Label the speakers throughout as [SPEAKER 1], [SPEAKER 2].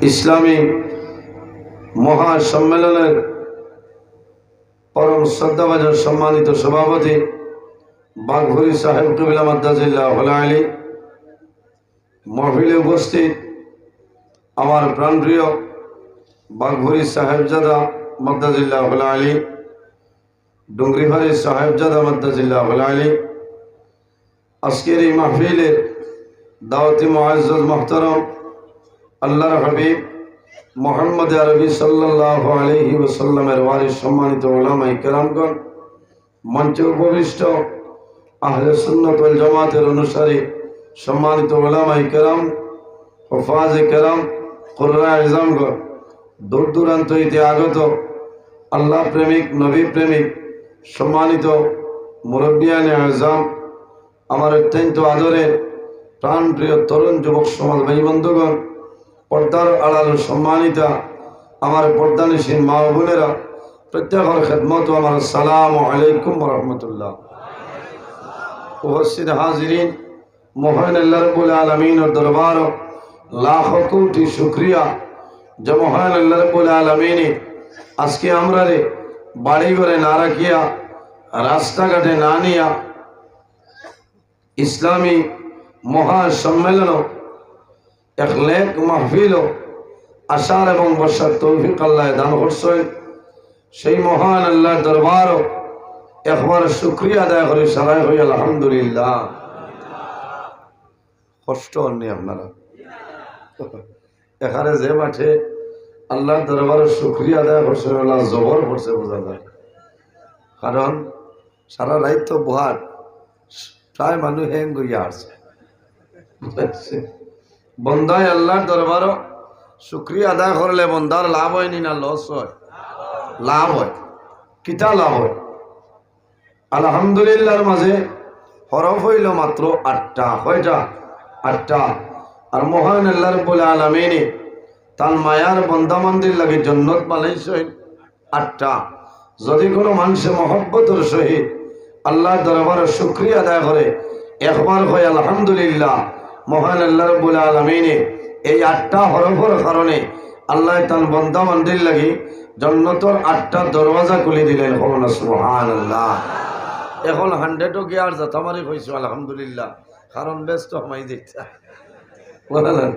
[SPEAKER 1] ইসলামী মহাসম্মেলনের পরম শ্রদ্ধাভাজন সম্মানিত সভাপতি বাঘভুরি সাহেব কবিলা মাদ্দাজিল্লাহ আলী, মহফিলে উপস্থিত আমার প্রাণপ্রিয় বাঘভুরি সাহেবজাদা মাদ্দাজিল্লাহ আলী, ডুংরিভারি সাহেবজাদা মাদ্দাজিল্লাহ আলী, আজকের এই মাহফিলের দাওয়াতি মুআজ্জাজ মুহতারাম আল্লাহর হাবিব মুহাম্মদ আরবি সাল্লাল্লাহু আলাইহি ওয়াসাল্লামের ওয়ারিস সম্মানিত উলামায়ে কেরামগণ, মঞ্চে উপবিষ্ট আহলে সুন্নাত ওয়াল জামাতের অনুসারী সম্মানিত উলামায়ে কেরাম, হুফাজে কেরাম, কুররা ইজামগণ, দূর দূরান্ত হইতে আগত আল্লাহ প্রেমিক, নবী প্রেমিক সম্মানিত মুরব্বিয়ানে আজম, আমার অত্যন্ত আদরের প্রাণপ্রিয় তরুণ যুবক সমাজ ভাই বন্ধুগণ, পর্দার আড়াল সম্মানিতা আমার পর্দানিসীন মা ও বোনেরা, প্রত্যেকের খেদমত আমার আসসালামু আলাইকুম ওয়া রাহমাতুল্লাহ। উপস্থিত হাজিরিন, মহান আল্লাহ রাব্বুল আলামিনের দরবার লাখ কোটি শুকরিয়া যে মহান আল্লাহ রাব্বুল আলামিন আজকে আমরা বাড়ি ঘরে না রাখিয়া, রাস্তাঘাটে না নিয়া ইসলামী মহাসম্মেলন এক লেক মাহফিল আশার এবং বর্ষার তৌফিক আল্লাহ দান করছেন। সেই মহান আল্লাহর দরবার একবার শুকরিয়া আদায় করে সারাই হই আলহামদুলিল্লাহ। কষ্ট হননি আপনারা? এখানে যে মাঠে আল্লাহর দরবারে শুকরিয়া আদায় করছে, আল্লাহ জবর করছে বোঝা যায়। কারণ সারা রাত তো বহাট, প্রায় মানুষ হ্যাং গইয়া আসছে। বন্দায় আল্লাহর দরবারও শুকরিয়া আদায় করলে বন্দার লাভ হয়নি না লস হয়? লাভ হয়। কিতা লাভ হয়? আলহামদুলিল্লাহর মাঝে হরফ হইল মাত্র 8টা। কয়টা? 8টা। আর মহান আল্লাহ রাব্বুল আলামিন তার মায়ার বন্দা মন্দির লাগে জান্নাত বানাইছেন 8টা। যদি কোনো মানুষে মহব্বতের সহিত আল্লাহর দরবারে শুকরিয়া আদায় করে, একবার হয় আলহামদুলিল্লাহ, মহান আল্লাহ রাব্বুল আলামিন এই 8টা হরফের কারণে আল্লাহ তার বন্দা মন্দির লাগি জান্নাতের 8টা দরওয়াজা খুলে দিলেন। সুবহানাল্লাহ। এখন 100ও গিয়ার যতমারি কইছো আলহামদুলিল্লাহ, কারণ ব্যস্ত হমাই দিচ্ছা বলেন,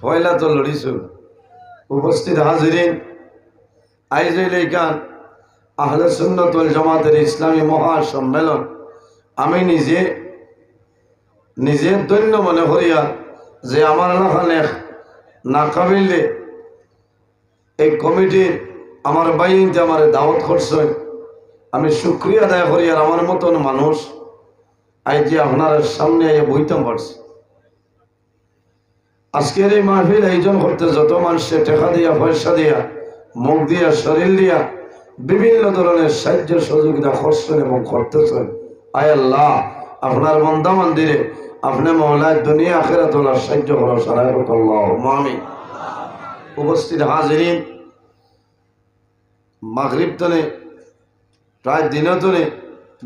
[SPEAKER 1] পয়লা তো লড়িছো। উপস্থিত হাজিরিন, আইজ এইখান আহলে সুন্নাত ওয়াল জামাতের ইসলামী মহাসম্মেলন আমি নিজে ধন্য মনে করিয়া যে আমার এলাকানে না কাবিলে এই কমিটির আমার বাইনতে আমার দাওয়াত করছে, আমি শুকরিয়া আদায় করি। আর আমার মতন মানুষ আজ যে আপনার সামনে আইয়া বইতাম পারছি। আজকের এই মাহফিল আয়োজন করতে যত মানুষে টাকা দিয়া, পয়সা দিয়া, মুখ দিয়া, শরীর দিয়া বিভিন্ন ধরনের সাহায্য সহযোগিতা করছেন এবং করতেছেন, আয় আল্লাহ আপনার বন্দা মন্দিরে আপনি মওলায় দুনিয়া আখিরাত ওয়ালা সাহায্য করো সারাই হোক আল্লাহুম্মা আমিন। উপস্থিত হাজিরিন, মাগরিব তনে প্রায় দিনতনে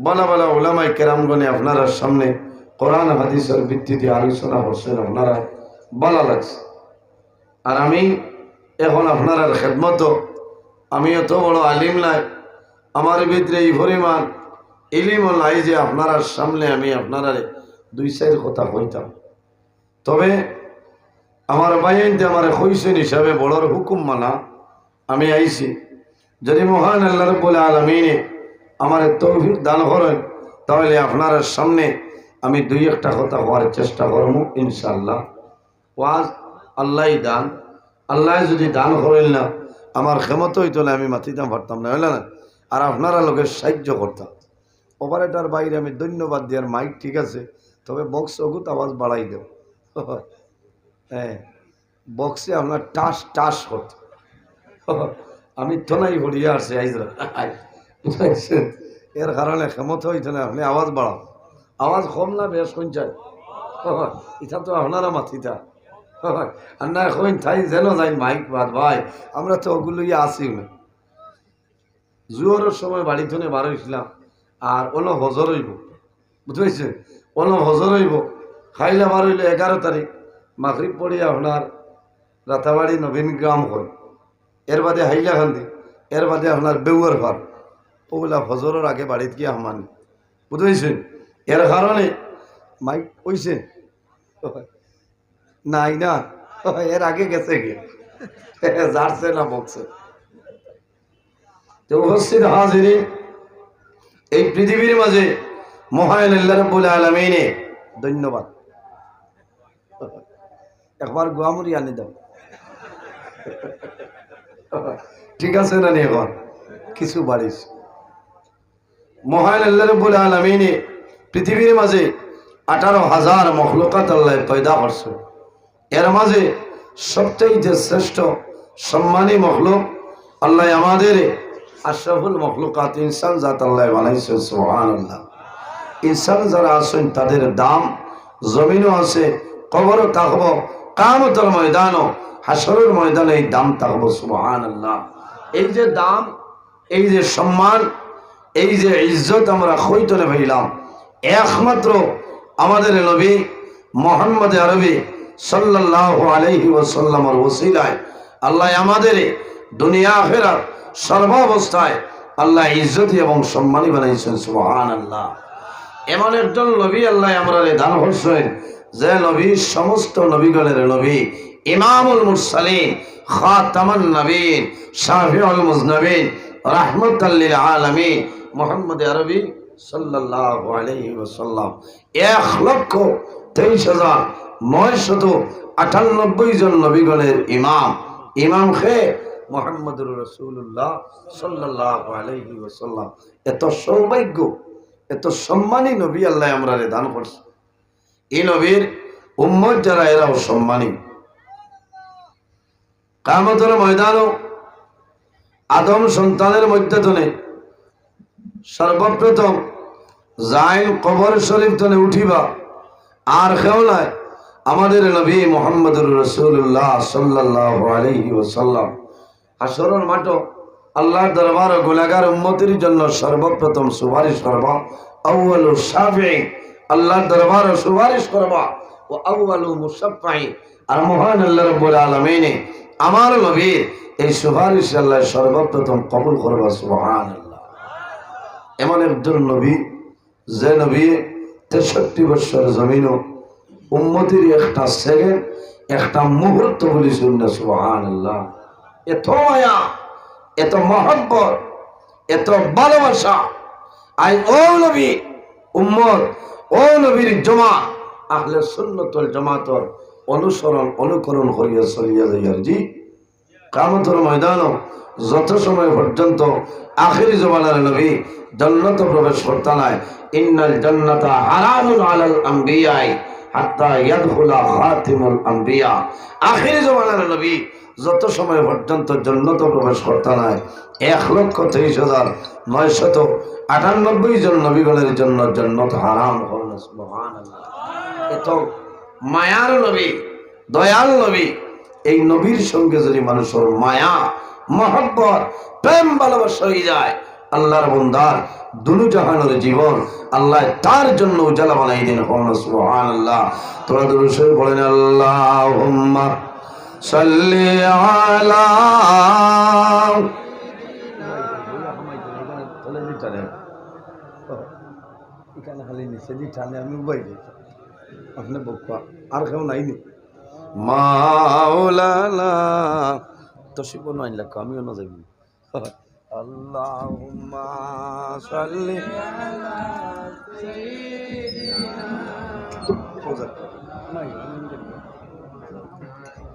[SPEAKER 1] বলা বলা উলামায়ে কেরামগণে আপনারা সামনে কোরআন হাদিসের ভিত্তিতে আলোচনা করছেন, আপনারা ভালো লাগছে। আর আমি এখন আপনার খেদমত, আমি এত বড় আলিম নাই, আমার ভিতরে এই পরিমাণ ইলিমও নাই যে আপনার সামনে আমি আপনারা 2-4 কথা কইতাম। তবে আমার বাইনতে আমার কইছেন হিসাবে বড়র হুকুম মানা আমি আইছি। যদি মহান আল্লাহ রাব্বুল আলামিন আমার তৌফিক দান করেন, তাহলে আপনার সামনে আমি 2-1টা কথা হওয়ার চেষ্টা করব ইনশাআল্লাহ। ওয়াজ আল্লাহই দান, আল্লাহ যদি দান করেন না আমার ক্ষমতা হইতো না, আমি মাতিতাম পারতাম না, হইল না? আর আপনারা লোকের সাহায্য করতাম। অপারেটার বাইরে আমি ধন্যবাদ দিয়ার মাইক ঠিক আছে, তবে বক্স অগুত আওয়াজ বাড়াই দেব। হ্যাঁ, বক্সে আপনার টাস টাস করত, আমি তো নাই ভরিয়া আসছি আইজরা, এর কারণে ক্ষমতা হইতো না। আপনি আওয়াজ বাড়াও, আওয়াজ কম না বেশ কোন চাই, এটা তো আপনারা মাতিতা আর না এখন তাই যেন যাই মাইক বাদ ভাই, আমরা তো ওগুলো আসি না। জুয়ারের সময় বাড়ি থেকে বার হয়েছিলাম, আর অনো হজর হইব, বুঝতে পারছে? অনো হজর হইব, খাইলে বার হইলে 11 তারিখ মাগরিব পড়িয়া আপনার রাতাবাড়ি নবীন গ্রাম হয়, এর বাদে হাইলাকান্দি, এর বাদে আপনার বেউয়ার ঘর, ওগুলা ফজরের আগে বাড়িতে গিয়ে হামান বুঝেছেন। এর কারণে মাইক হইছে নাই না, এর আগে গেছে গিয়ে যাচ্ছে না বলছে। তো উপস্থিত হাজিরি, এই পৃথিবীর মাঝে মহান আল্লাহ রাব্বুল আলামিনে ধন্যবাদ। একবার গোয়ামুড়ি আনি দাও, ঠিক আছে না নি? এখন কিছু বাড়িস মহান আল্লাহ রাব্বুল আলামিনে পৃথিবীর মাঝে 18,000 মখলুকাত আল্লাহ পয়দা করছে। এর মাঝে সবচেয়ে শ্রেষ্ঠ সম্মানী মখলুক আল্লাহ আমাদের আশরাফুল মখলুকাত ইনসান জাত আল্লাহ বানাইছে। সুবহানাল্লাহ। ইনসান যারা আছেন তাদের দাম জমিনও আছে, কবরও থাকব, কিয়ামতের ময়দানও, হাসরের ময়দানে এই দাম থাকব। সুবহানাল্লাহ। এই যে দাম, এই যে সম্মান, এই যে ইজ্জত আমরা কইতনে পাইলাম একমাত্র আমাদের নবী মুহাম্মদ আরবি সাল্লাল্লাহু আলাইহি ওয়াসাল্লামের ওসিলায় আল্লাহ আমাদের দুনিয়া আখিরাত সর্বাবস্থায় আল্লাহ ইজ্জত এবং সম্মানী বানাইছেন। সুবহানাল্লাহ। এমন একজন নবী আল্লাহ আমরা দান করছেন যে নবী সমস্ত নবীগণের নবী, ইমামুল মুরসালিন, খাতামুন নবীন, শাফিউল মুজনবিন, রাহমাতাল লিল আলামিন মুহাম্মদ আরবি সাল্লাল্লাহু আলাইহি ওয়াসাল্লাম 1,23,998 জন নবীগণের ইমাম। ইমাম খে মুহাম্মদুর রাসূলুল্লাহ সাল্লাল্লাহু আলাইহি ওয়াসাল্লাম। এত সৌভাগ্য, এত সম্মানী নবী আল্লাহ আমরা দান করছে। এই নবীর উম্মত যারা এরাও সম্মানী। কিয়ামতের ময়দানও আদম সন্তানের মধ্যে তনে সর্বপ্রথম যাইন কবর শরীফ তনে উঠিবা, আর কেউ নাই আমাদের নবী মুহাম্মদুর রাসূলুল্লাহ সাল্লাল্লাহু আলাইহি ওয়াসাল্লাম। হাসরের মাঠ আল্লাহর দরবার গুনাহগার উম্মতের জন্য সর্বপ্রথম সুপারিশ করবা, আউয়ালু শাফিঈ, আল্লাহর দরবার সুপারিশ করবা, ও আউয়ালু মুশাফফাঈ, আর মহান আল্লাহ রাব্বুল আলামিন আমার নবীর এই সুপারিশ আল্লাহ সর্বপ্রথম কবুল করবা। সুবহানাল্লাহ। এমন একজন নবী যে নবী 63 বছর জমিনও উম্মতির একটা সেকেন্ড, একটা মুহূর্ত বলিছেন না। সুবহানাল্লাহ। এত মায়া, এত মহব্বত, এত ভালোবাসা, আই ও নবী উম্মত, ও নবীর জমা আহলে সুন্নাত ওয়াল জামাতর অনুসরণ অনুকরণ করিয়া চলিয়া যাইয়ার জি কিয়ামতের ময়দানও যত সময় পর্যন্ত আখিরি জমানার নবী জান্নাত প্রবেশ করতে নাই, ইন্নাল জান্নাতা হারামুন আলাল আমবিয়া হাত্তা ইয়াদখুলা খাতিমুল আমবিয়া। আখিরি জমানার নবী যত সময় পর্যন্ত জান্নাত প্রবেশ করতে নাই 1,23,998 জন নবীগণের জন্য জান্নাত হারাম হল। সুবহানাল্লাহ। এত মায়ার নবী, দয়াল নবী, এই নবীর সঙ্গে যদি মানুষের মায়া, মহব্বত, প্রেম, ভালোবাসা হয়ে যায়, আল্লাহর বান্দার দুনু জাহানের জীবন আল্লাহ তার জন্য উজালা বানাই দেন। সুবহানাল্লাহ। তোমরা দুরূদ শরীফ বলেন, আল্লাহুম্মা সাল্লি আলা এখানে খালি নিচে দি টানে আমি উবাই দিই, আপনি বক্কা আর কেউ নাইনি মাওলানা তশিব নয় লাখ আমিও না যাইনি। আল্লাহুম্মা সাল্লি আলা সাইয়্যিদিনা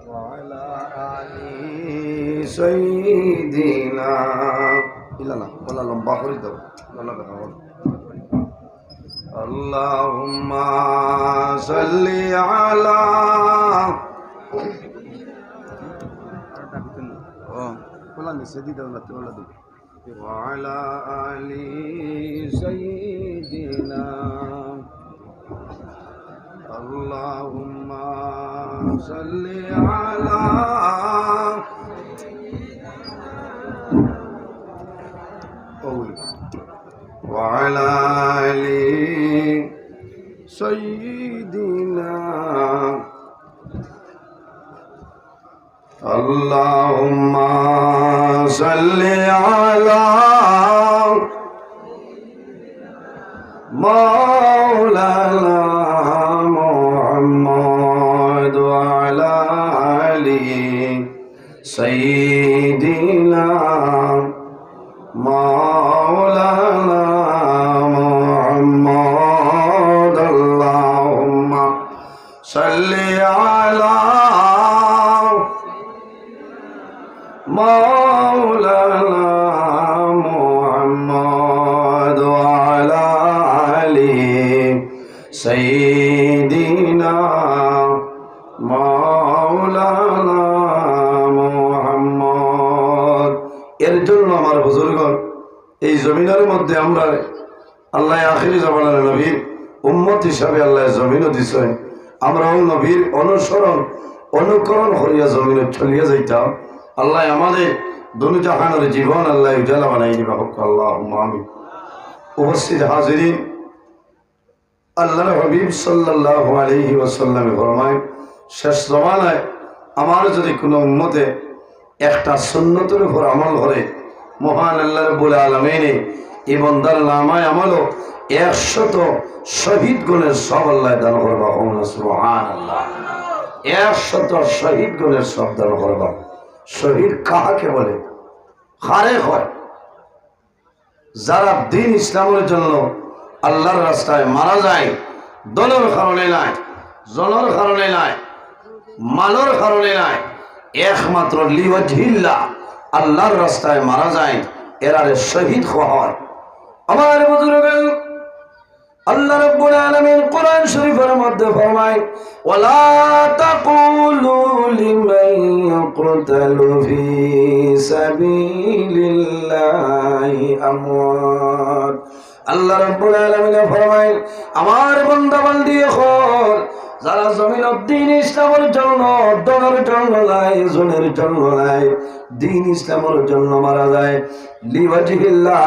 [SPEAKER 1] ওয়া আলা আলি সাইয়্যিদিনা। ইলানা বলা লম্বা করে দাও, বলা কথা বল। আল্লাহুম্মা সাল্লি আলা বলা নিচে দি দাও না, তোলা দি ওয়া আলা আলি সাইয়্যিদিনা। আল্লাহুম্মা সাল্লি আলা ওয়া আলা আলি সাইয়্যিদিনা। আল্লাহুম্মা সাল্লি আলা মাওলানা মুহাম্মদ ওয়া আলা আলি সাইয়্যিদিনা মাওলানা মুহাম্মদ আল্লাহুম্মা সাল্লি আলা মাওলানা মুহাম্মদ ওয়া আলা আলি সাইয়্যিদিনা মাওলানা মুহাম্মদ। এর জন্য আমার বুজুর্গণ এই জমিনের মধ্যে আমরা আল্লাহ আখিরি জামানার নবীর উম্মত হিসাবে আল্লাহ জমিনও দিছে, আমরাও নবীর অনুকরণ করিয়া জমিনে চলিয়া যাইতাম। আল্লাহ আমাদের দুনিয়া জাহানের জীবন আল্লাহ উজালা বানাই দিবা হোক আল্লাহুম্মা আমিন। উপস্থিত হাজিরিন, আল্লাহর হাবিব সাল্লাল্লাহু আলাইহি ওয়াসাল্লাম ফরমায়, শেষ জমানায় আমার যদি কোনো উম্মতে একটা সুন্নতের উপর আমল করে, মহান আল্লাহ রাব্বুল আলামিন এই বান্দার নামায় আমলও 100 শহীদ গুণের সব আল্লাহ দান করবা। সুবহানাল্লাহ। 100 শহীদ গুণের সব দান করবা। শহীদ কাহাকে বলে? খারেক হয় যারা দিন ইসলামের জন্য আল্লাহর রাস্তায় মারা যায়, দলের কারণে নাই, জনের কারণে নাই, মালের কারণে নাই, একমাত্র লিওয়াজহিল্লাহ আল্লাহর রাস্তায় মারা যায়, এরারে শহীদ হয়। আমার বুজুর্গগণ, আল্লাহ রাব্বুল আলামিন কোরআন শরীফের মধ্যে ফরমায়, ওয়ালা তাকুলু লিমান ইয়াকতালু ফি সাবিলিল্লাহি আমওয়াত। আল্লাহ রাব্বুল আলামিন ফরমায়, আমার বান্দা বান্দি হল যারা জমিনের দ্বীন ইসলামের জন্য, দলের জন্য নাই, জনের জন্য নাই, দ্বীন ইসলামের জন্য মারা যায়, লিওয়াজহিল্লাহ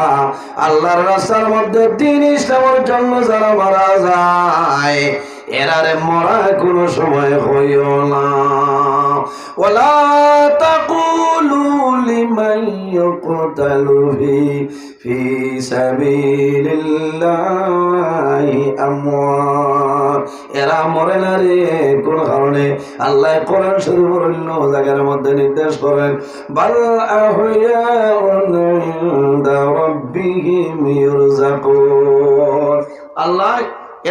[SPEAKER 1] আল্লাহর রাস্তার মধ্যে দ্বীন ইসলামের জন্য যারা মারা যায়, এরারে মরা কোনো সময় হইও না। ওয়ালা তাকুলু লিমান ইয়াকতালু ফি সাবিলিল্লাহি আমওয়াত। এরা মরে না রে কোন কারণে। আল্লাহ কোরআন শরীফের অন্য জায়গার মধ্যে নির্দেশ করেন, বাল আহইয়াউন ইনদা রাব্বিহিম ইরযাকুন। আল্লাহ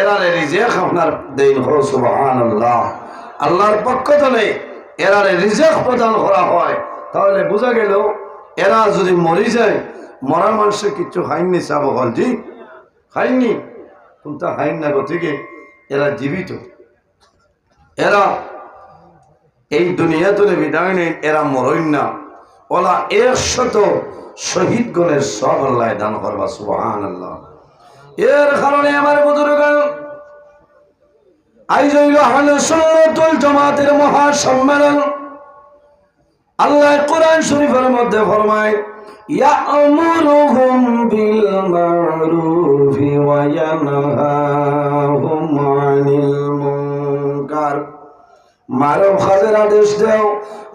[SPEAKER 1] এরারে রিজিক আপনার দেন। সুবহানাল্লাহ। আল্লাহর পক্ষ থেকে এরারে রিজিক প্রদান করা হয়। তাহলে বোঝা গেল এরা যদি মরে যায়, মরা মানুষের কিছু খাইনি, চাব হল ঠিক খাইনি, কিন্তু খাইন না গতিকে এরা জীবিত, এরা এই দুনিয়া তুলে বিদায় নেই, এরা মরইন না। ওলা 100 শহীদ গুণের সব আল্লাহ দান করবা। সুবহানাল্লাহ। এর কারণে আমার বুজুর্গগণ, আইজ হইল আহলে সুন্নাত ওয়াল জামাতের মহা সম্মেলন। আল্লাহ কোরআন শরীফের মধ্যে ফরমায়, ইয়া'মুরুহুম বিল মা'রুফি ওয়া ইয়ানহাহুম আনিল মুনকার। মারুফ কাজের আদেশ দাও,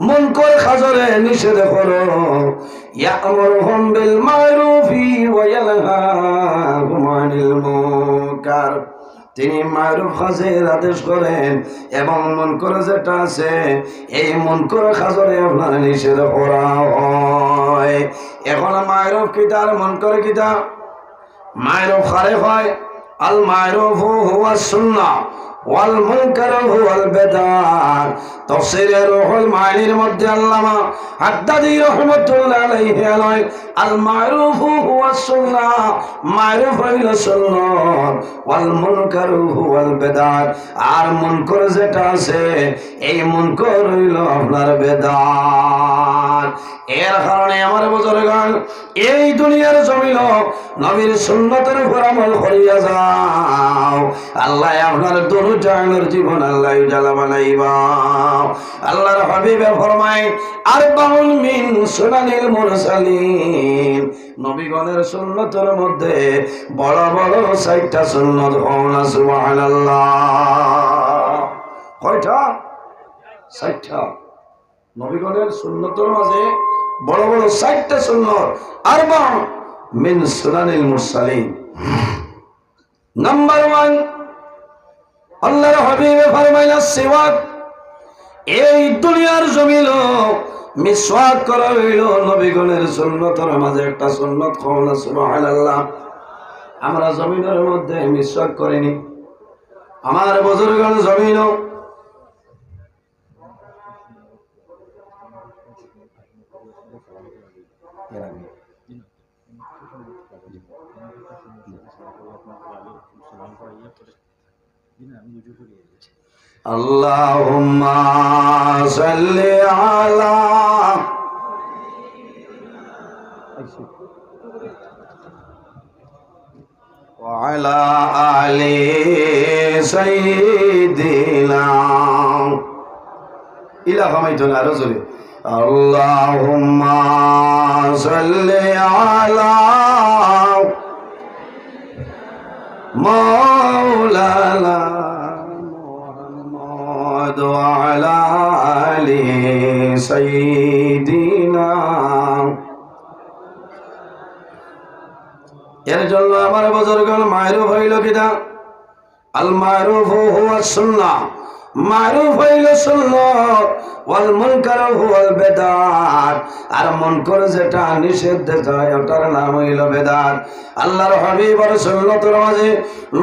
[SPEAKER 1] মুনকার কাজের নিষেধ করো। ইয়া'মুরুহুম বিল মা'রুফি ওয়া ইয়ানহাহুম আনিল মুনকার। তিনি মারুফ কাজের আদেশ করেন এবং মুনকার যেটা আছে এই মুনকার কাজরে আপনার নিষেধ করা হয়। এখন মারুফ কিতা আর মুনকার কিতা? মারুফ খারেক হয়, আল মারুফু হুয়া সুন্নাহ ওয়াল মুনকারু হুয়াল বিদআহ। তাফসীরে রুহুল মাআনির মধ্যে আল্লামা হাদ্দাদী রাহমাতুল্লাহ আলাইহি বলেন, আল মারুফু হুয়াস সুন্নাহ, মারুফ হইল সুন্নাত, ওয়াল মুনকারু হুয়াল বিদআহ, আর মুনকার যেটা আছে এই মুনকার হইল আপনার বিদআত। এর কারণে আমার বুজুর্গগণ, এই দুনিয়ার জমিন নবীর সুন্নতের উপর আমল করিয়া যাও, আল্লাহ আপনার দুনিয়া জাহানের জীবন আল্লাহ উজালা বানাইবা। আল্লাহর হাবিবে ফরমায়, আরবাউন মিন সুনানিল মুরসালিন। নবীগণের সুন্নতের মধ্যে বড় বড় 60টা সুন্নত। সুবহানাল্লাহ। কয়টা? 60টা। নবীগণের সুন্নতের মাঝে বড় বড় 60টা সুন্নত আরবা মিন সুনানিল মুরসালিন। নাম্বার 1, আল্লাহর হাবিবে ফরমাইলেন সিওয়াক। এই দুনিয়ার জমিন মিসওয়াক করা হইল নবীগণের সুন্নতের মাঝে একটা সুন্নত। কওলা সুবহানাল্লাহ। আমরা জমিনের মধ্যে মিসওয়াক করিনি, আমার বুজুর্গগণ জমিন আল্লাহুম্মা সাল্লি আলা ওয়া আলা আলি সাইয়্যিদিনা ইলা হামাইতুন রাসূল। আল্লাহুম্মা সাল্লি আলা মাওলানা মুহাম্মদ ওয়া আলা আলি সাইয়্যিদিনা। এর জন্য আমার বুজুর্গগণ মারুফ হইল কিনা? আল মারুফ হুয়া সুন্নাহ, মারুফ হইল সুন্নাত, ওয়াল মুনকার হুয়াল বিদআত। আর মুনকার যেটা নিষিদ্ধ যায় ওটার নাম হইল বিদআত। আল্লাহর হাবিবের সুন্নতের মাঝে,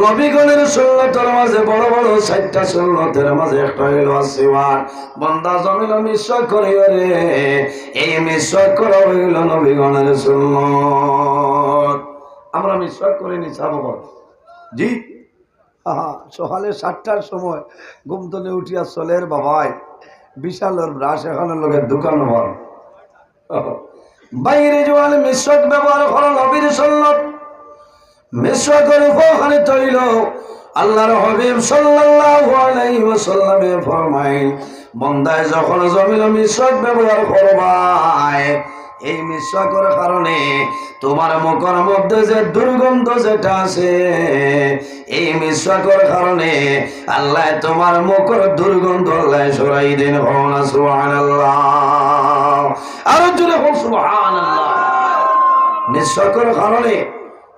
[SPEAKER 1] নবীগণের সুন্নতের মাঝে বড় বড় 60টা সুন্নতের মাঝে একটা হইল সিওয়াক। বান্দা জমিন মিসওয়াক করিও রে, এই মিসওয়াক করা হইল নবীগণের সুন্নত। আমরা মিসওয়াক করিনি সাবক জি। সকালে 7টার সময় ঘুম থেকে উঠিয়া চলের বাবাই বিশালের ব্রাশ এখানে লোকের দোকান হওয়ার বাইরে জোয়ালে মিসওয়াক ব্যবহার করা নবীর সুন্নত। মিসওয়াকের উপকারিত হইল আল্লাহর হাবিব সাল্লাল্লাহু আলাইহি ওয়াসাল্লামে ফরমাইল, বান্দায় যখন জমিন মিসওয়াক ব্যবহার করবাই, এই মিসওয়াকের কারণে তোমার মুখের মধ্যে যে দুর্গন্ধ যেটা আছে, এই মিসওয়াকের কারণে আল্লাহ তোমার মুখের দুর্গন্ধ আল্লাহ সরাই দেন। সুবহানাল্লাহ, আর জোরে বল সুবহানাল্লাহ। মিসওয়াকের কারণে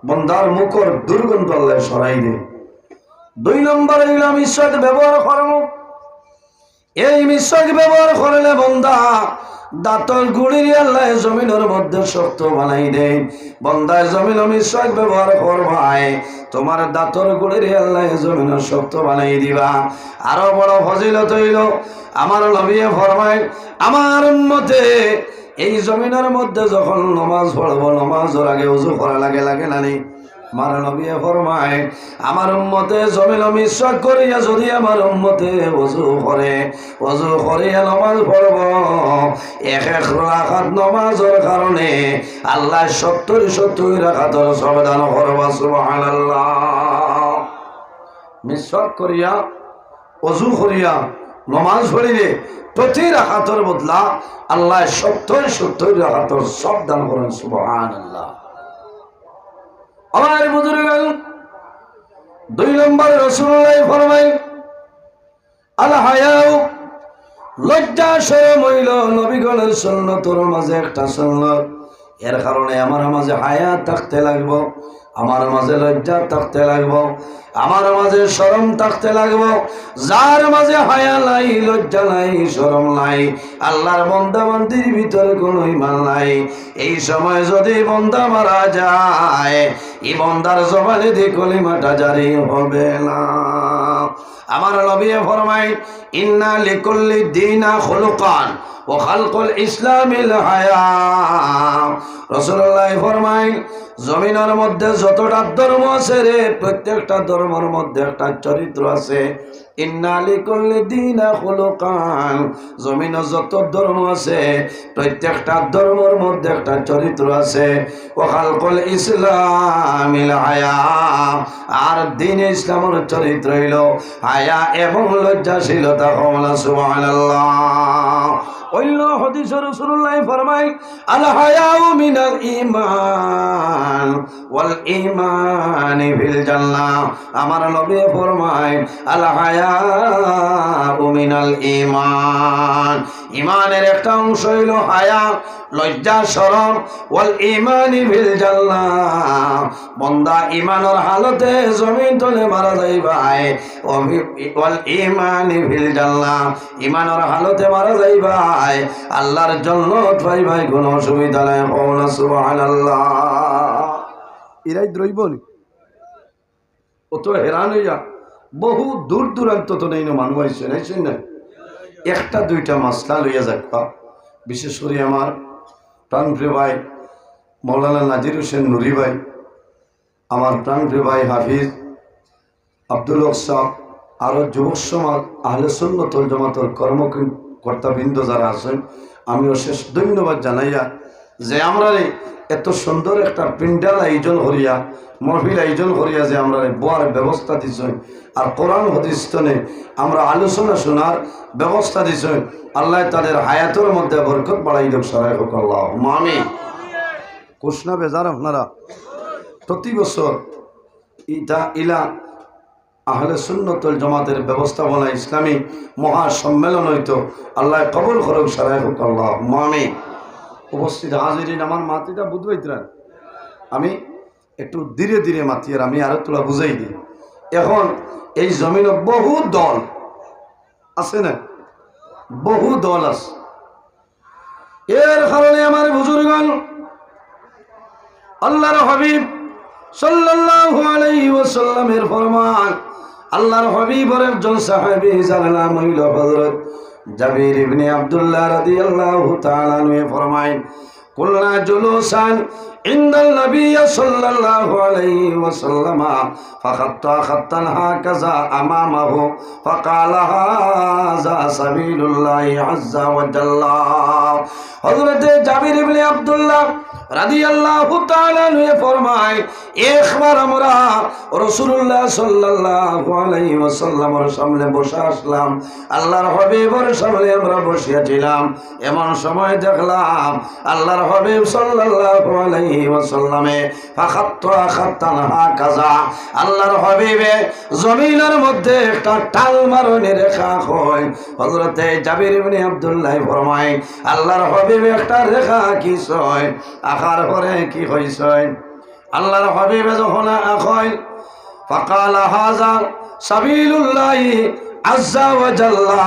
[SPEAKER 1] বান্দার মুখের দুর্গন্ধ আল্লাহ সরাই দেন। 2 নম্বর হইল মিসওয়াক ব্যবহার করব। এই মিসওয়াক ব্যবহার করলে বান্দা দাঁতর গুড়ি আল্লাহ জমিনের মধ্যে শক্ত বানাই দেয়। বান্দায় জমিন মিসওয়াক ব্যবহার করবাই, তোমার দাঁতর গুড়ি আল্লাহ জমিনের শক্ত বানাই দিবা। আরো বড় ফজিলত হইল আমার নবী ফরমায়, আমার উম্মতে এই জমিনের মধ্যে যখন নামাজ পড়ব, নামাজের আগে ওযু করা লাগে না নি? আমার নবী ফরমায়, আমার উম্মতে জমিন মিসওয়াক করিয়া যদি আমার উম্মতে ওযু করে, ওযু করিয়া নামাজ পড়ব, এক রাকাত নামাজের কারণে আল্লাহ 70 রাকাতের সমাধান করব। সুবহানাল্লাহ। মিসওয়াক করিয়া ওযু করিয়া নামাজ পড়িলে প্রতি রাকাতের বদলা আল্লাহ 70 রাকাতের সব দান করেন। সুবহানাল্লাহ। আমার বুজুর্গগণ 2 নম্বর রাসূলুল্লাহ ফরমায়, আল হায়াউ, লজ্জা শরম হইল নবীগণের সুন্নতের মাঝে একটা সুন্নত। এর কারণে আমার মাঝে হায়া থাকতে লাগবো, আমার মাঝে লজ্জা থাকতে লাগবো, আমার মাঝে শরম থাকতে লাগবো। যার মাঝে হায়া নাই, লজ্জা নাই, শরম নাই, আল্লাহর বান্দা বান্দির ভিতরে কোনো ঈমান নাই, এই সময় যদি বান্দা মারা যায়, এই বান্দার জবানে দিয়ে কলিমাটা জারি হবে না। আমার নবী ফরমায়, ইন্না লিকুল্লি দীনা খুলুকান ও খালকুল ইসলামিল হায়া। রাসূলুল্লাহ ফরমায়, জমিনের মধ্যে যতটা ধর্ম আছে রে, প্রত্যেকটা ধর্মের মধ্যে একটা চরিত্র আছে। ইন্না লিকুল্লি দীনা খুলুকান, জমিনে যত ধর্ম আছে প্রত্যেকটা ধর্মের মধ্যে একটা চরিত্র আছে। ও খালকুল ইসলামিল হায়া, আর দ্বীন ইসলামের চরিত্র হইল হায়া এবং লজ্জাশীলতা। সুবহানাল্লাহ। অন্য হাদিসে রাসূলুল্লাহ ফরমায় আল হায়াউ মিনাল ঈমান ওয়াল ঈমানি ফিল জান্নাহ। আমার নবী ফরমায় আল হায়াউ মিনাল ঈমান, ঈমানের একটা অংশ হইল হায়া, লজ্জা শরম। ওয়াল ঈমানি ফিল জান্নাহ, বান্দা ঈমানের হালতে জমিন তলে মারা যাইবাই। ওয়াল ঈমানি ফিল জান্নাহ, ঈমানের হালতে মারা যাইবাই আল্লাহর জান্নাত পাইবাই, কোনো অসুবিধা নাই। কওনা সুবহানাল্লাহ। এরাই দ্রৈবনি অত হেরান হইয়া বহু দূর দূরান্ত তো নেই না মানুষ আইসেন না। একটা দুইটা মাসলা লইয়া যাক। বিশেষ করে আমার প্রাণপ্রিয় ভাই মৌলানা নাজির হোসেন নুরি ভাই, আমার প্রাণপ্রিয় ভাই হাফিজ আব্দুল হক সাহেব, আরও যুবক সমাজ আহলে সুন্নাত ওয়াল জামাতের কর্মকর্তাবৃন্দ যারা আছেন, আমি অশেষ ধন্যবাদ জানাইয়া যে আমরা এত সুন্দর একটা পিন্ডাল আয়োজন করিয়া, মহফিল আয়োজন করিয়া যে আমরা বোয়ার ব্যবস্থা দিচ্ছেন আর কোরআন হাদিসনে আমরা আলোচনা শোনার ব্যবস্থা দিচ্ছেন। আল্লাহ তাদের হায়াতের মধ্যে বরকত বাড়াই দেব। সরাই হোক আল্লাহ আমিন। কোশনা বেজার আপনারা প্রতি বছর আহলে সুন্নাত ওয়াল জামাতের ব্যবস্থাপনা ইসলামী মহাসম্মেলন হইতো। আল্লাহ কবুল করুক। সরাই হোক আল্লাহ আমিন। উপস্থিত হাজিরিন, আমার মাতিটা বুঝবাইতরা আমি একটু ধীরে ধীরে মাতি, আর আমি আরো তোলা বুঝাই দিই। এখন এই জমিনে বহু দল আছে না, বহু দল আছে। এর কারণে আমার বুজুর্গণ আল্লাহর হাবিব সাল্লাল্লাহু আলাইহি ওয়াসাল্লামের ফরমান, আল্লাহর হাবিবের একজন সাহাবী যার নাম হইল হযরত জাবির ইবনে আব্দুল্লাহ রাদিয়াল্লাহু তাআলা আনহু ফরমায় কুলনা জুলুসান ইনদাল নবী সাল্লাল্লাহু আলাইহি ওয়াসাল্লাম ফাখাত্তা খাত্তান হাকাযা আমামাহু ফাকালা হাযা সাবিলুল্লাহি আযজা ওয়া জাল্লা। হযরত জাবির ইবনে আব্দুল্লাহ রাদিয়াল্লাহু তাআলা আনহু ফরমায় একবার আমরা রাসূলুল্লাহ সাল্লাল্লাহু আলাইহি ওয়াসাল্লামের সামনে বসে আসলাম, আল্লাহর হাবিবের সামনে আমরা বসিয়াছিলাম। এমন সময় দেখলাম আল্লাহর হাবিব সাল্লাল্লাহু আলাইহি ওয়াসাল্লামে ফাখাত্তা খাত্তান হাকাযা, আল্লাহর হাবিবে জমিনের মধ্যে একটা টাল মারনে রেখা হয়। হযরত জাবির ইবনে আব্দুল্লাহ ফরমায় আল্লাহর হাবিবে একটা রেখা আঁকিছয়, আঁকার পরে কি হইছে আল্লাহর হাবিবে যখন আঁকয় ফাকালা হাযা সাবিলুল্লাহি আযজা ওয়া জাল্লা।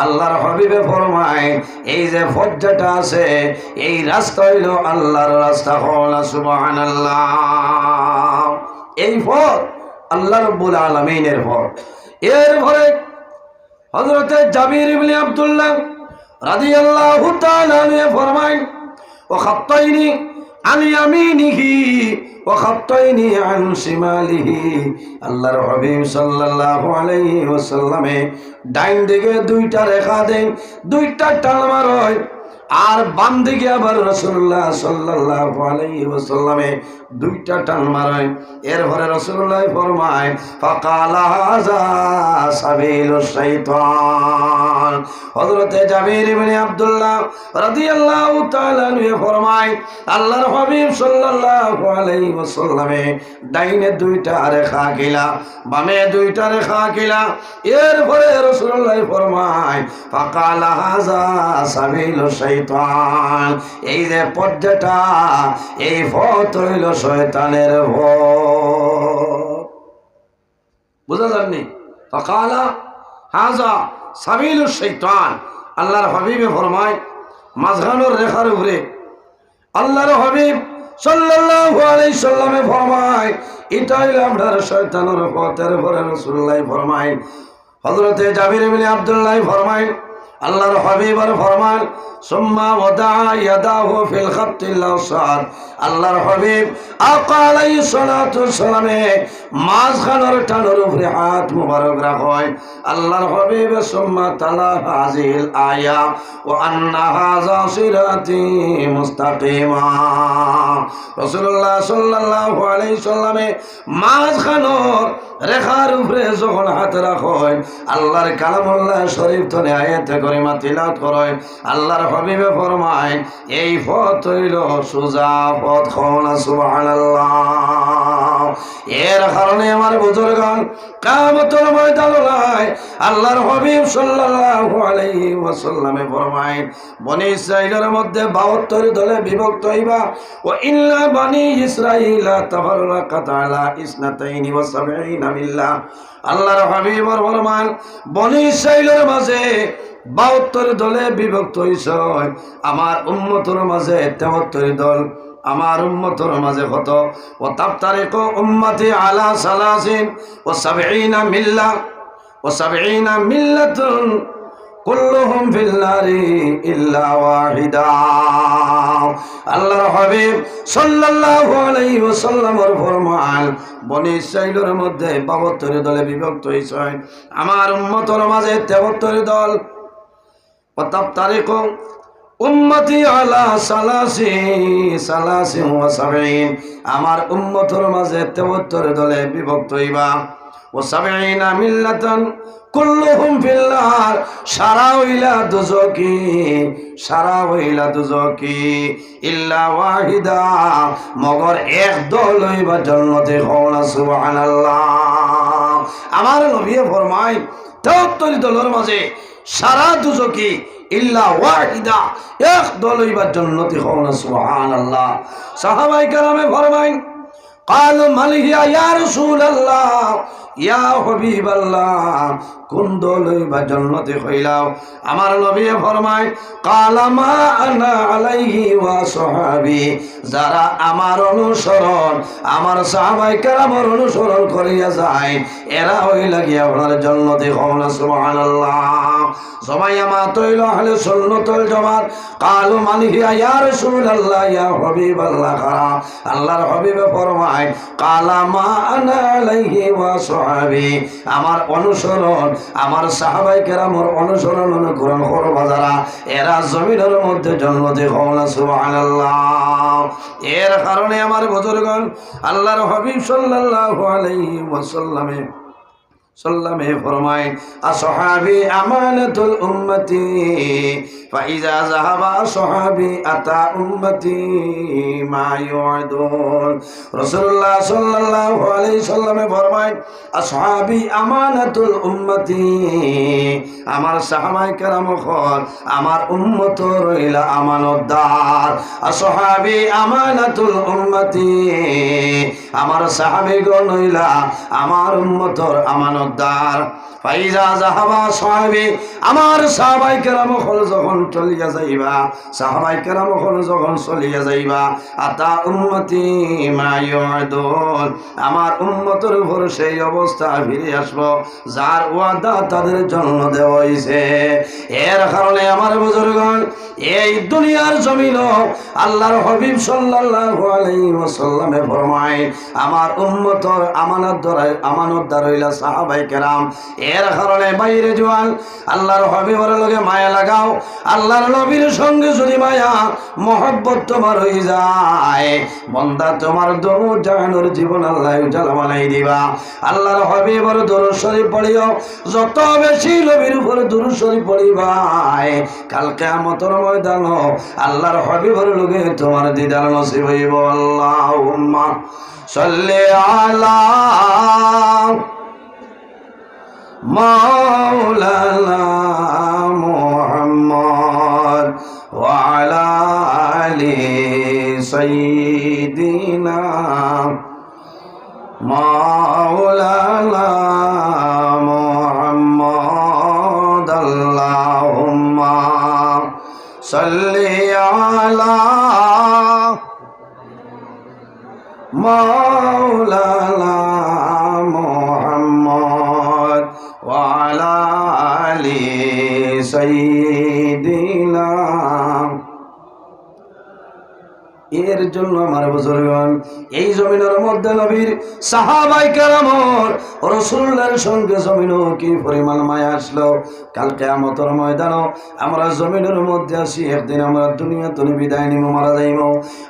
[SPEAKER 1] আল্লাহর হাবিবে ফরমায় এই যে পথটা আছে এই রাস্তা হইল আল্লাহর রাস্তা। কওনা সুবহানাল্লাহ। এই পথ আল্লাহ রাব্বুল আলামিনের পথ। এরপরে হযরত জাবির ইবনে আব্দুল্লাহ রাদিয়াল্লাহু তাআলা আনহু ফরমায় ওয়া খাত্তাইনি আন ইয়ামিনিহি ওয়া খাত্তাইনি আন শিমালিহি। আল্লাহর হাবিব সাল্লাল্লাহু আলাইহি ওয়াসাল্লামে ডাইন দিকে দুইটা রেখা দেন, দুইটা টাল মারয়, আর বাম দিকে আবার রাসূলুল্লাহ সাল্লাল্লাহু আলাইহি ওয়াসাল্লামে দুইটা টান মারয়। এরপরে রাসূলুল্লাহ ফরমায় ফাকালা হাযা সাবিলুশ শাইতান। হযরত জাবির ইবনে আব্দুল্লাহ রাদিয়াল্লাহু তাআলা আনহু ফরমায় আল্লাহর হাবিব সাল্লাল্লাহু আলাইহি ওয়াসাল্লামে ডাইনে দুইটা রেখা আঁকিলা, বামে দুইটা রেখা আঁকিলা। এরপরে রাসূলুল্লাহ ফরমায় ফাকালা হাযা সাবিলুশ শাইতান। এই যে পথটা এই পথ হইল শয়তানের পথ। বুঝা যাননি? ফাকালা হাযা সাবিলুশ শাইতান। আল্লাহর হাবিবে ফরমায় মাঝখানের রেখার উপরে আল্লাহর হাবিব সাল্লাল্লাহু আলাইহি সাল্লামে ফরমায় এটা হইল আপনার শয়তানের পথ। এরপরে রাসূলুল্লাহ ফরমায় হযরতে জাবির ইবনে আব্দুল্লাহ ফরমায় আল্লাহর হাবিবের ফরমান সুম্মা ওয়াদা ইয়াদাহু ফিল খাত্তিল আওসাদ। আল্লাহর হাবিব আকা আলাইহিস সালাতু সালামে মাঝখানের টানের উপরে হাত মুবারক রাখয়। আল্লাহর হাবিব সুম্মা তালা হাযিল আয়া ওয়া আন্না হাযা সিরাতি মুস্তাকিমা। রাসূলুল্লাহ সাল্লাল্লাহু আলাইহি সাল্লামে মাঝখানের রেখার উপরে যখন হাত রাখয় আল্লাহর কালামুল্লাহ শরীফ তনে আয়াতে করিমা তিলাওয়াত করেন। আল্লাহর হাবিবে ফরমায় এই পথ হইল সোজা পথ। খাওনা সুবহানাল্লাহ। এর কারণে আমার বুজুর্গগণ কিয়ামতের ময়দানে আল্লাহর হাবিব সাল্লাল্লাহু আলাইহি ওয়াসাল্লামে ফরমায় বনি ইসরাইলের মধ্যে 72 দলে বিভক্ত হইবা। ওয়া ইল্লা বনি ইসরাইলা তাফাররাকাত আলা ইসনাতাইনি ওয়া সাবঈনা মিল্লাহ। আল্লাহর হাবিব ফরমান বনি ইসরাইলের মাঝে 72 দলে বিভক্ত হইছে, আমার উম্মতের মাঝে 73 দল। আমার উম্মতের মাঝে কত? ও তাফতারিকু উম্মতি আলা সালাসিন ওয়া সাবঈনা মিল্লাহ ওয়া সাবঈনা মিল্লাতুন কুল্লুহুম ফিল নারি ইল্লা ওয়াহিদা। আল্লাহর হাবিব সাল্লাল্লাহু আলাইহি ওয়াসাল্লামের ফরমান বনি ইসরাইলের মধ্যে 72 দলে বিভক্ত হইছে, আমার উম্মতের মাঝে 73 দল। ও তাফতারিকু উম্মতি আলা সালাসিন ওয়া সাবঈন, আমার উম্মতের মাঝে 73 দলে বিভক্ত হইবা। ও সাবঈনা মিল্লাতান কুল্লুহুম ফিল নার, সারা হইলা দুজকি, সারা হইলা দুজকি ইল্লা ওয়াহিদা, মগর এক দল হইবা জান্নাতে। খাওনা সুবহানাল্লাহ। আমার নবী ফরমায় 73 দলের মাঝে সারা দুজকি ইল্লা ওয়াহিদা, এক দল হইবা জান্নাতে। খাওনা সুবহানাল্লাহ। সাহাবায়ে কেরামে ফরমায় ক্বালু মান হিয়া ইয়া রাসূলুল্লাহ, ইয়া হাবিবাল্লাহ, কোন দল হইবা জান্নাতে হইলাও? আমার নবী ফরমায় ক্বালা মা আনা আলাইহি ওয়া সাহাবী, যারা আমার অনুসরণ, আমার সাহাবায়ে কেরামের অনুসরণ করিয়া যায়, এরা হইলা গিয়া আপনার জান্নাতে। খাওনা সুবহানাল্লাহ। জমাইয়া মা তৈল আহলে সুন্নাতুল জামাত ক্বালু মান হিয়া ইয়া রাসূলুল্লাহ, ইয়া হাবিবাল্লাহ, আল্লাহর হাবিবে ফরমায় ক্বালা মা আনা আলাইহি ওয়া সাহাবী, আমার অনুসরণ, আমার সাহাবায়ে কেরামের অনুসরণ অনুকরণ করবা যারা, এরা জমিনের মধ্যে জান্নাতে। খাওনা সুবহানাল্লাহ। এর কারণে আমার বুজুর্গগণ আল্লাহর হাবিব সাল্লাল্লাহু আলাইহি ওয়াসাল্লামে ফরমায় আসহাবি আমানাতুল উম্মতি ফাইজা যাহাবা আসহাবি আতা উম্মতি মা ইউআদুন। রাসূলুল্লাহ সাল্লাল্লাহু আলাইহি সাল্লামে ফরমায় আসহাবি আমানাতুল উম্মতি, আমার সাহাবায়ে কেরাম হল আমার উম্মত রইলা আমানতদার। আসহাবি আমানাতুল উম্মতি, আমার সাহাবীগণ হইলা আমার উম্মতর আমানত। ফাইজা যাহাবা সাহাবী, আমার সাহাবায়ে কেরাম হল যখন চলিয়া যাইবা, সাহাবায়ে কেরাম হল যখন চলিয়া যাইবা, আতা উম্মতি মা ইউআদুন, আমার উম্মতের উপর সেই অবস্থা ফিরে আসবো যার ওয়াদা তাদের জন্য দেওয়া হইছে। এর কারণে আমার বুজুর্গগণ এই দুনিয়ার জমিন আল্লাহর হাবিব সাল্লাল্লাহু আলাইহি ওয়াসাল্লামে ফরমায় আমার উম্মতের আমানতদার হইলা সাহাবায়ে কেরাম। এর কারণে বাইরে জোয়ান আল্লাহর হাবিবের লগে মায়া লাগাও। আল্লাহর নবীর সঙ্গে যদি মায়া মহব্বত তোমার হয়ে যায়, বান্দা তোমার দোনো জাহানের জীবন আল্লাহ উজালা বানাই দিবা। আল্লাহর হাবিবের দরুদ শরীফ পড়িও, যত বেশি নবীর উপর দরুদ শরীফ পড়িবাই, কাল কিয়ামতের ময়দান আল্লাহর হাবিবের লগে তোমার দিদার নসিব হইব। আল্লাহুম্মা সাল্লি আলা মাওলানা মুহাম্মদ ওয়া আলা আলি সাইয়্যিদিনা মাওলানা মুহাম্মদ। আল্লাহুম্মা সাল্লি আলা মাওলানা মুহাম্মদ ওয়া আলা আলি সাইয়্যিদিনা এর জন্য আমার বুজুর্গগণ এই জমিনের মধ্যে নবীর সাহাবায়ে কেরামর রাসূলুল্লাহর সঙ্গে জমিনও কি পরিমাণ মায়া আসলো। কাল কিয়ামতের ময়দানও আমরা জমিনের মধ্যে আসি, একদিন আমরা দুনিয়া থেকে বিদায় নিব, মারা যাইব।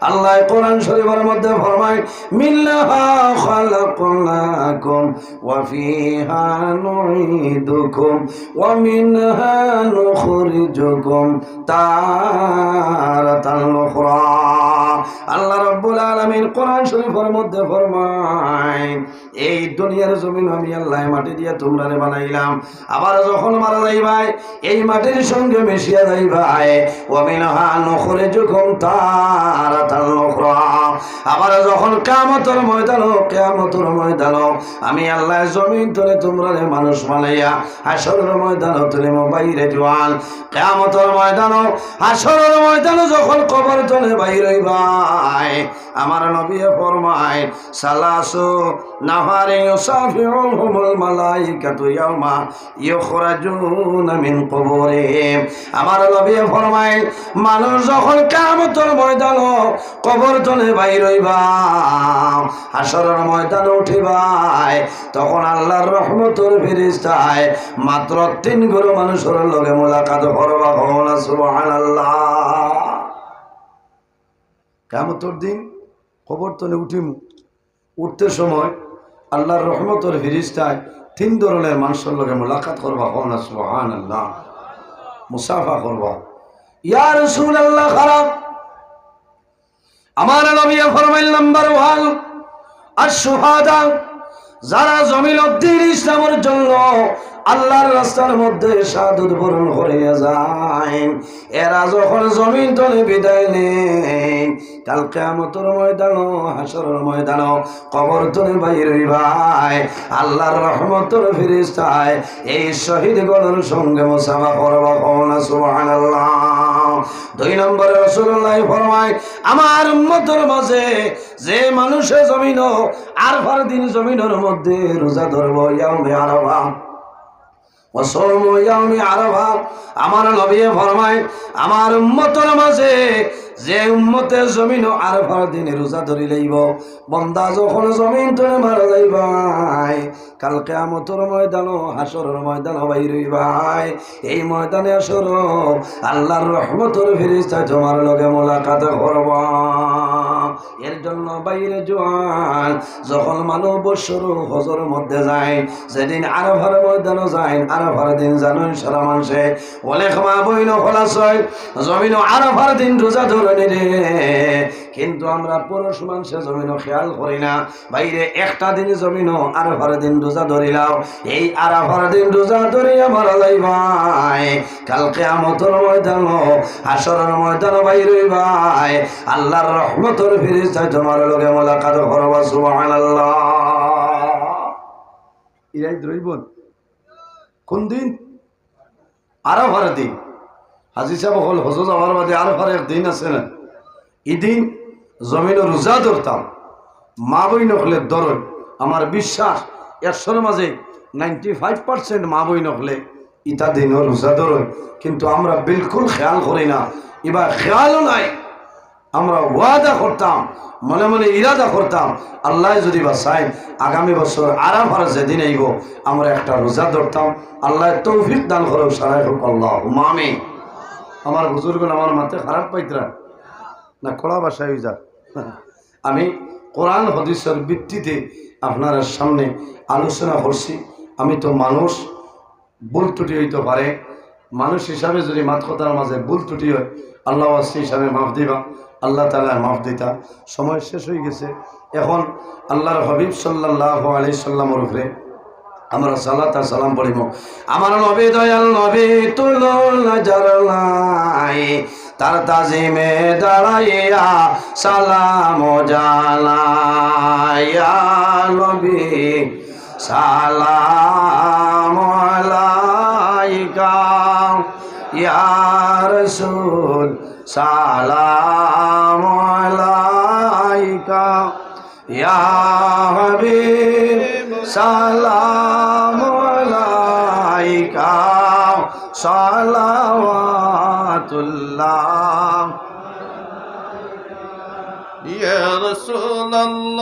[SPEAKER 1] আল্লাহ কোরআন শরীফের মধ্যে ফরমায় মিনহা খালাকনাকুম ওয়া ফিহা নুঈদুকুম ওয়া মিনহা নুখরিজুকুম তারাতান উখরা। আল্লাহ রাব্বুল আলামিন কোরআন শরীফের মধ্যে ফরমায় এই দুনিয়ার জমিন আমি আল্লাহ মাটি দিয়ে তোমরারে বানাইলাম, আবার যখন মারা যাইবাই এই মাটির সঙ্গে মিশিয়া যাইবাই। ওয়া মিনহা নুখরিজুকুম তারাতান উখরা। আবার যখন কিয়ামতের ময়দান আমি আল্লাহ জমিন তুলে তোমরারে মানুষ বানাইয়া হাশরের ময়দান তুলে বাইরে জোয়ান। কিয়ামতের ময়দান হাশরের ময়দান যখন কবর তুলে বাইরে হইবাই, আমার নবী ফরমায় সালাসু নাফারিন ইউসাফিউহুমুল মালাইকাতু ইয়াওমা ইউখরাজুনা মিন কুবুরিহিম। আমার নবী ফরমায় মানুষ যখন কিয়ামতের ময়দান কবর তুলে বাইরে হইবা, হাশরের ময়দানে উঠিবাই, তখন আল্লাহর রহমতের ফেরেশতায় মাত্র 3 গুলো মানুষের লগে মোলাকাত করবা। সুবহানাল্লাহ। কিয়ামতের দিন কবর তলে উঠিমু, উঠতে সময় আল্লাহর রহমতের ফেরেশতায় 3 ধরনের মানুষের লগে মোলাকাত করবা। সুবহানাল্লাহ। মুসাফা করবা। ইয়া রাসূলুল্লাহ খারাপ আমার নবী ফরমাইল নাম্বার 1 আশ-শুহাদা, যারা জমিন দ্বীন ইসলামের জন্য আল্লাহর রাস্তার মধ্যে শাহাদাত বরণ করে যায়, এরা যখন জমিন তলে বিদায় নেয়, কাল কিয়ামতের ময়দান হাশরের ময়দান কবর তলে বাইর হইবাই, আল্লাহর রহমতের ফেরেশতায় এই শহীদগণের সঙ্গে মুসাফা করবা। সুবহানাল্লাহ। 2 নম্বরে রাসূলুল্লাহ ফরমায় আমার উম্মতের মাঝে যে মানুষে জমিন আরফার দিন জমিনের মধ্যে রোজা ধরবো, ইয়াউমে আরাফা ও সওমু ইয়াউমে আরাফা, আমার নবী ফরমায় আমার উম্মতের মাঝে যে উম্মতের জমিন আরফার দিনে রোজা ধরি লইব, বান্দা যখন জমিন তলে মারা যাইবাই, কাল কিয়ামতের ময়দান হাশরের ময়দান বাইর হইবাই, এই ময়দানে আসর আল্লাহর রহমতের ফেরেশতা তোমার লগে মোলাকাত করবা। এর জন্য বাইরে জোয়ান যখন মানব বৎসর হজর মধ্যে যায়, যেদিন আরাফার ময়দানও যায়, আরাফার দিন জানুন সারা মানুষে অনেক মা বইন খোলাছয় জমিন আরাফার দিন রোজা ধরে রে, কিন্তু আমরা পুরুষ মানুষের জমিনও খেয়াল করি না। বাইরে একটা দিন জমিন আরাফার দিন রোজা ধরিলাম, এই আরাফার দিন রোজা ধরিয়া মারা যাইবাই, কাল কিয়ামতের ময়দান হাশরের ময়দান বাইর হইবাই, আল্লাহর রহমতের ফেরেশতা তোমার লগে মোলাকাত করবা। সুবহানাল্লাহ। ইরাই দ্রইবন কোন দিন? আরাফার দিন। হাজি সাহেব হল হজ যাওয়ার বাদে আরাফার এক দিন আছে না, এদিন জমিন রোজা ধরতাম, মা বই নকলে ধরন। আমার বিশ্বাস 100-র মাঝে 95% মা বই নকলে ইটা দিনও রোজা ধরন, কিন্তু আমরা বিলকুল খেয়াল করি না। এবার খেয়ালও নাই, আমরা ওয়াদা করতাম, মনে মনে ইরাদা করতাম, আল্লাহ যদি বাঁচায় আগামী বছর আরাফার যেদিন আইব আমরা একটা রোজা ধরতাম। আল্লাহ তৌফিক দান করুক, সারাই হোক আল্লাহুম্মা আমিন। আমার বুজুর্গণ আমার মাথায় খারাপ পাইতরা না, কড়া বাসায় হয়ে যাক। আমি কোরআন হাদিসের ভিত্তিতে আপনার সামনে আলোচনা করছি। আমি তো মানুষ, ভুল ত্রুটি হইতে পারে, মানুষ হিসাবে যদি মাত কথার মাঝে ভুল ত্রুটি হয় আল্লাহ সেই হিসাবে মাফ দিবা, আল্লাহ তাআলা মাফ দিতা। সময় শেষ হয়ে গেছে, এখন আল্লাহর হাবিব সাল্লাল্লাহু আলাইহি সাল্লামের উপরে আমরা সালাত আর সালাম পড়িব। আমার নবী দয়াল নবী তুলুল জারলাই, তার তাজিমে দাঁড়াইয়া সালাম জানাইয়া, নবী সালাম আলাইকা ইয়া রাসূল সালাম আলাইকা ইয়া হাবিব সালাম আলাইকা সালাওয়াতুল্লাহ رسول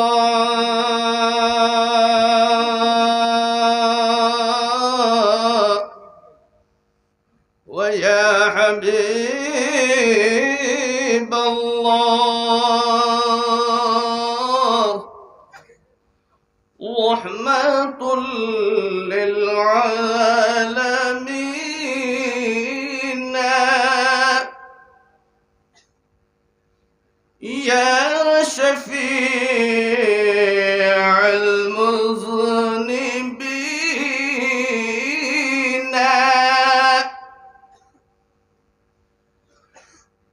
[SPEAKER 1] الله ويا حبيب الله رحمة للعالمين يا شفيع المذنبين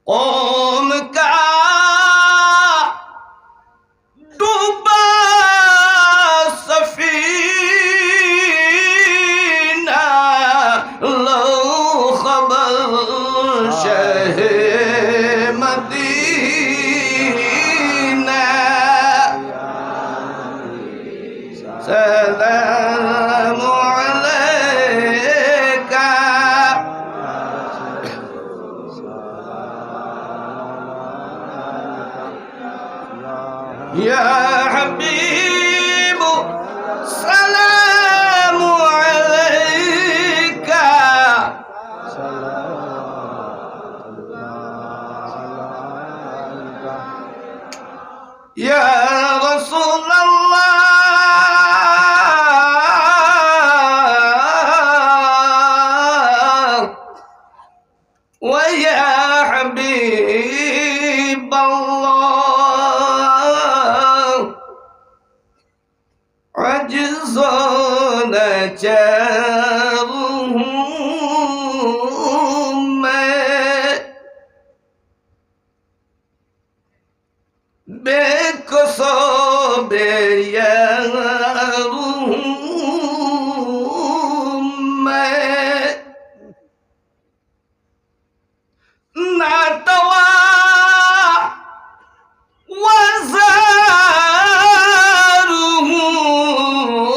[SPEAKER 1] قومك دبا سفينة لو خبر شه مدينة سلام عليك يا حبيب سلام عليك يا رسول الله ويا حبيب الله عجزنا جارهم بكسب يارهم نتوى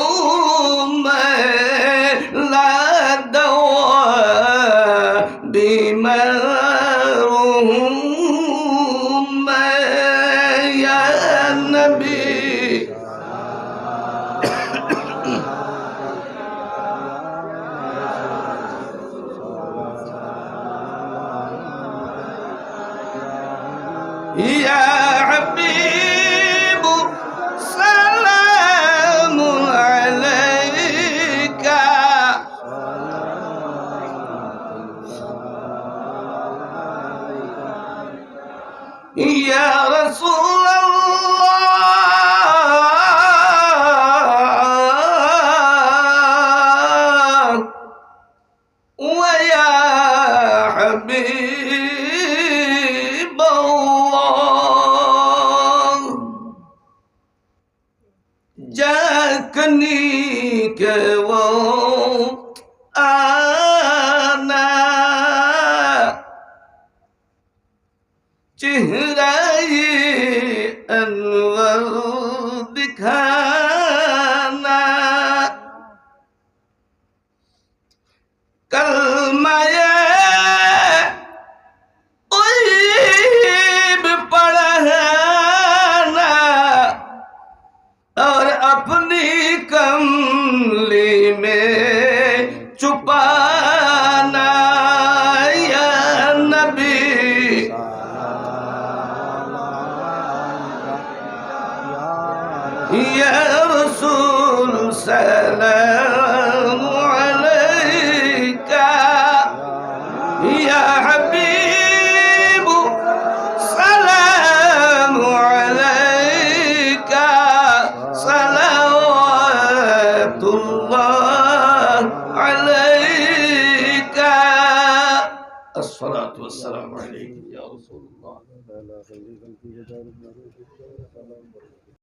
[SPEAKER 1] وزارهم لا دواء بمرهم يا نبي يا حبيب سلام عليك يا رسول الله ويا حبيب الله جاكني كوقت أنا चेहराए अनवर दिखाना कलमाए तय्यब पढ़ना और अपनी कमली में छुपाना या नबी يا رسول سلام عليك يا حبيب سلام عليك صلوات الله عليك الصلاة والسلام عليك يا رسول الله